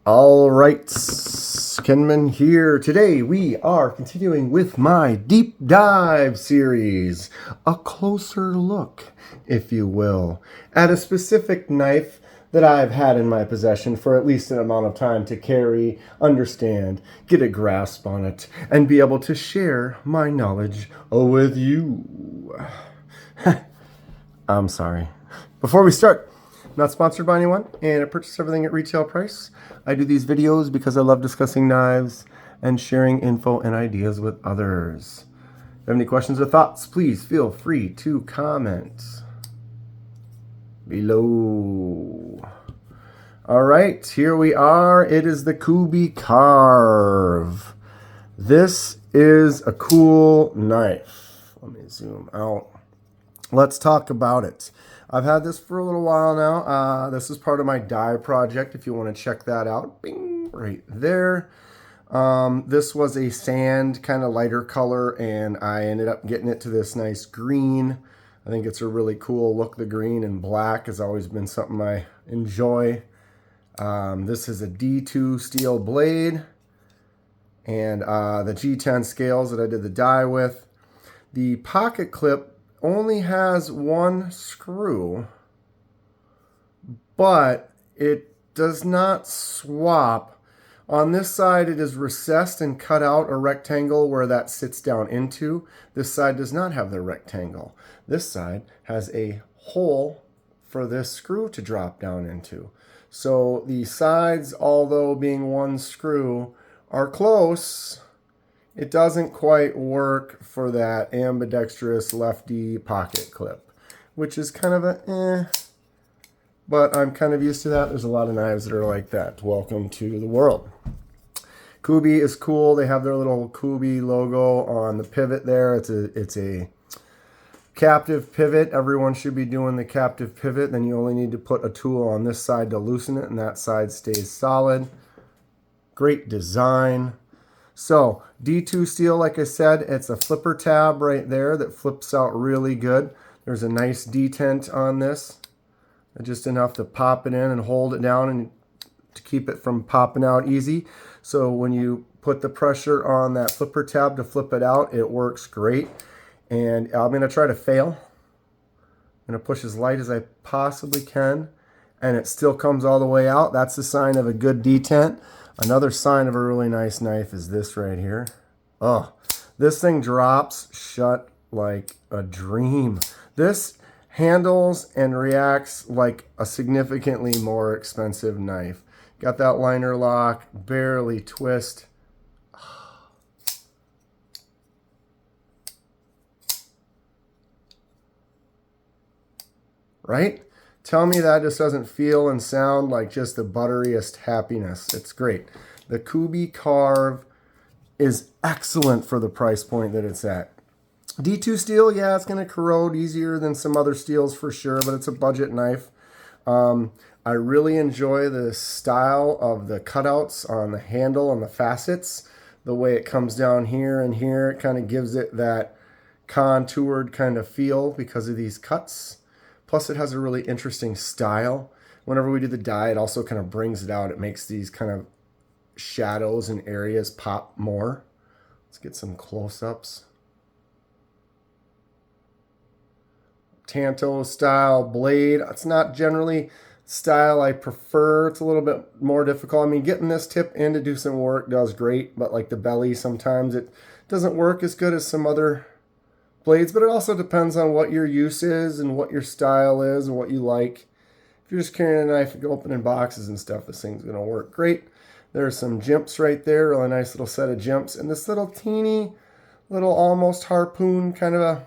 All right, Kenman here. Today we are continuing with my deep dive series, a closer look, if you will, at a specific knife that I've had in my possession for at least an amount of time to carry, understand, get a grasp on it, and be able to share my knowledge with you. I'm sorry. Before we start, I'm not sponsored by anyone, and I purchase everything at retail price. I do these videos because I love discussing knives and sharing info and ideas with others. If you have any questions or thoughts, please feel free to comment below. All right, here we are. It is the Kubey Carve. This is a cool knife. Let me zoom out. Let's talk about it. I've had this for a little while now. This is part of my dye project if you want to check that out. Bing, right there. This was a sand kind of lighter color, and I ended up getting it to this nice green. I think it's a really cool look. The green and black has always been something I enjoy. This is a D2 steel blade, and the G10 scales that I did the dye with. The pocket clip only has one screw, but it does not swap. On this side, it is recessed and cut out a rectangle where that sits down into. This side does not have the rectangle. This side has a hole for this screw to drop down into. So the sides, although being one screw, are close. It doesn't quite work for that ambidextrous lefty pocket clip, which is kind of a but I'm kind of used to that. There's a lot of knives that are like that. Welcome to the world. Kubey is cool. They have their little Kubey logo on the pivot there. It's a captive pivot. Everyone should be doing the captive pivot. Then you only need to put a tool on this side to loosen it, and that side stays solid. Great design. So D2 steel, like I said, it's a flipper tab right there that flips out really good. There's a nice detent on this, just enough to pop it in and hold it down and to keep it from popping out easy. So when you put the pressure on that flipper tab to flip it out, it works great. And I'm going to try to fail. I'm going to push as light as I possibly can, and it still comes all the way out. That's the sign of a good detent. Another sign of a really nice knife is this right here. Oh, this thing drops shut like a dream. This handles and reacts like a significantly more expensive knife. Got that liner lock, barely twist. Right? Tell me that just doesn't feel and sound like just the butteriest happiness. It's great. The Kubey Carve is excellent for the price point that it's at. D2 steel, yeah, it's going to corrode easier than some other steels for sure, but it's a budget knife. I really enjoy the style of the cutouts on the handle and the facets. The way it comes down here and here, it kind of gives it that contoured kind of feel because of these cuts. Plus, it has a really interesting style. Whenever we do the dye, it also kind of brings it out. It makes these kind of shadows and areas pop more. Let's get some close-ups. Tanto style blade. It's not generally style I prefer. It's a little bit more difficult. I mean, getting this tip in to do some work does great, but like the belly, sometimes it doesn't work as good as some other blades, but it also depends on what your use is and what your style is and what you like. If you're just carrying a knife and opening boxes and stuff, this thing's going to work great. There's some jimps right there, really nice little set of jimps, and this little teeny, little almost harpoon, kind of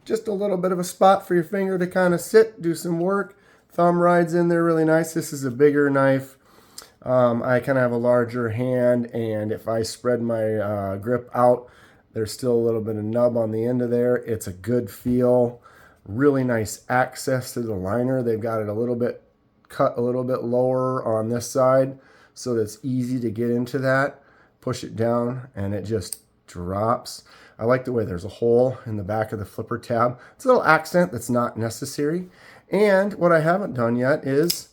just a little bit of a spot for your finger to kind of sit, do some work. Thumb rides in there really nice. This is a bigger knife. I kind of have a larger hand, and if I spread my grip out, there's still a little bit of nub on the end of there. It's a good feel. Really nice access to the liner. They've got it a little bit cut a little bit lower on this side so that it's easy to get into that. Push it down and it just drops. I like the way there's a hole in the back of the flipper tab. It's a little accent that's not necessary. And what I haven't done yet is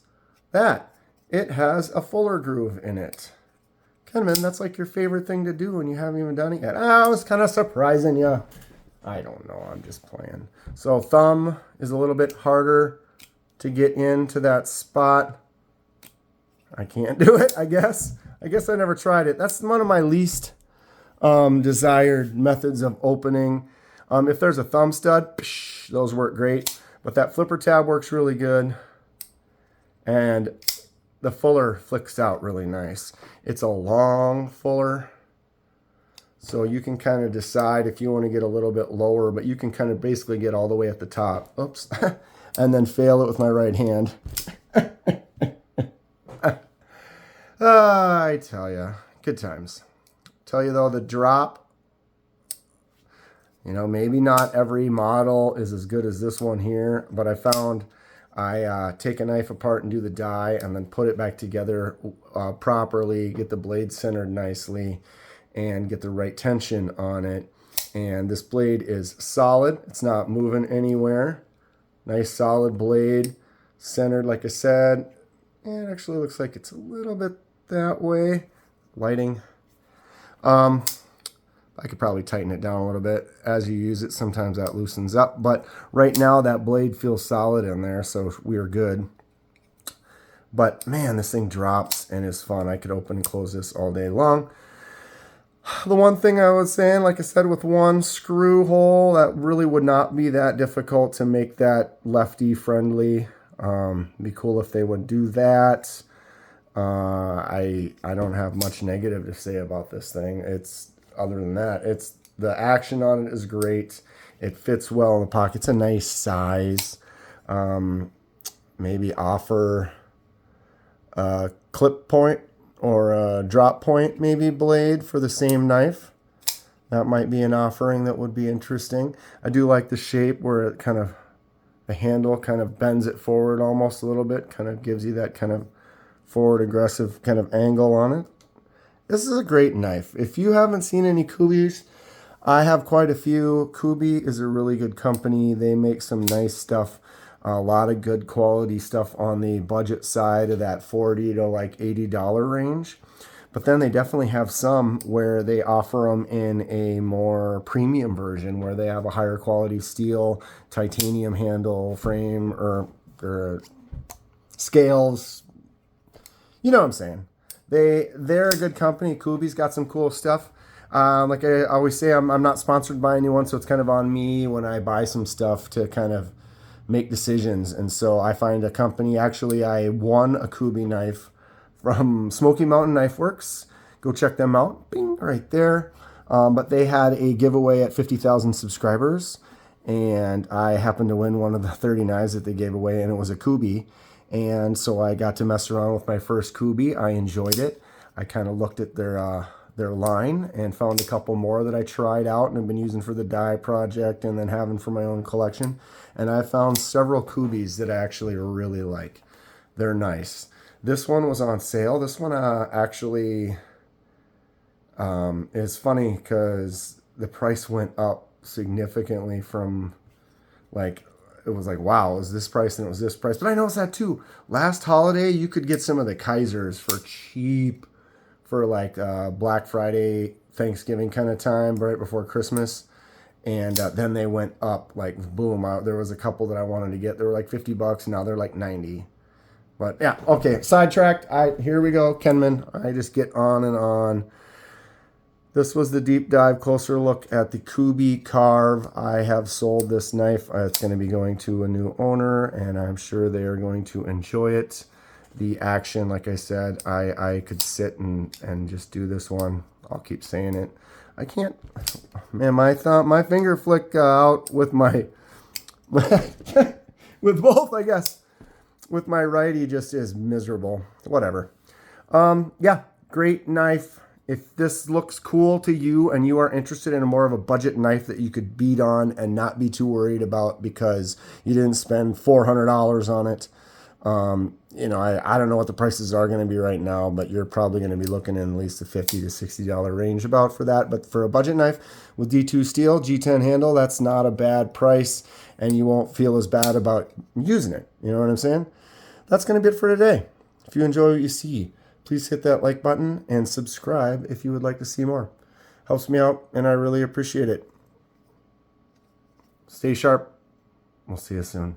that. it has a fuller groove in it. Kenman, that's like your favorite thing to do when you haven't even done it yet. I was kind of surprising you. I don't know. I'm just playing. So thumb is a little bit harder to get into that spot. I can't do it, I guess. I guess I never tried it. That's one of my least desired methods of opening. If there's a thumb stud, those work great. But that flipper tab works really good. And the fuller flicks out really nice. It's a long fuller. So you can kind of decide if you want to get a little bit lower, but you can kind of basically get all the way at the top. Oops. And then fail it with my right hand. I tell you, good times. Tell you though, the drop, you know, maybe not every model is as good as this one here, but I found I take a knife apart and do the die and then put it back together properly, get the blade centered nicely, and get the right tension on it. And this blade is solid. It's not moving anywhere. Nice solid blade, centered like I said. It actually looks like it's a little bit that way. Lighting. I could probably tighten it down a little bit. As you use it, sometimes that loosens up. But right now, that blade feels solid in there, so we're good. But, man, this thing drops and is fun. I could open and close this all day long. The one thing I was saying, like I said, with one screw hole, that really would not be that difficult to make that lefty friendly. Be cool if they would do that. I don't have much negative to say about this thing. It's other than that, it's the action on it is great. It fits well in the pocket. It's a nice size. Maybe offer a clip point or a drop point maybe blade for the same knife. That might be an offering that would be interesting. I do like the shape where it kind of, the handle kind of bends it forward almost a little bit, kind of gives you that kind of forward aggressive kind of angle on it. This is a great knife. If you haven't seen any Kubeys, I have quite a few. Kubey is a really good company. They make some nice stuff, a lot of good quality stuff on the budget side of that $40 to like $80 range. But then they definitely have some where they offer them in a more premium version where they have a higher quality steel, titanium handle frame or scales. You know what I'm saying? They're a good company. Kubey's got some cool stuff. Like I always say, I'm not sponsored by anyone, so it's kind of on me when I buy some stuff to kind of make decisions. And so I find a company. Actually, I won a Kubey knife from Smoky Mountain Knife Works. Go check them out. Bing, right there. But they had a giveaway at 50,000 subscribers, and I happened to win one of the 30 knives that they gave away, and it was a Kubey. And so I got to mess around with my first Kubey. I enjoyed it. I kind of looked at their line and found a couple more that I tried out and have been using for the die project and then having for my own collection. And I found several Kubeys that I actually really like. They're nice. This one was on sale. This one actually is funny because the price went up significantly from like, it was like, wow, it was this price and it was this price. But I noticed that too. Last holiday, you could get some of the Kaisers for cheap for like Black Friday, Thanksgiving kind of time, right before Christmas. And then they went up like boom. There was a couple that I wanted to get. They were like $50. Now they're like 90. But yeah, okay, sidetracked. Here we go, Kenman. I just get on and on. This was the deep dive, closer look at the Kubey Carve. I have sold this knife. It's going to be going to a new owner, and I'm sure they are going to enjoy it. The action, like I said, I could sit and just do this one. I'll keep saying it. I can't, man, my finger flick out with my, with both, I guess. With my righty just is miserable. Whatever. Yeah, great knife. If this looks cool to you and you are interested in a more of a budget knife that you could beat on and not be too worried about because you didn't spend $400 on it, you know, I don't know what the prices are going to be right now, but you're probably going to be looking in at least the $50 to $60 range about for that. But for a budget knife with D2 steel, G10 handle, that's not a bad price, and you won't feel as bad about using it. You know what I'm saying? That's going to be it for today. If you enjoy what you see, please hit that like button and subscribe if you would like to see more. Helps me out, and I really appreciate it. Stay sharp. We'll see you soon.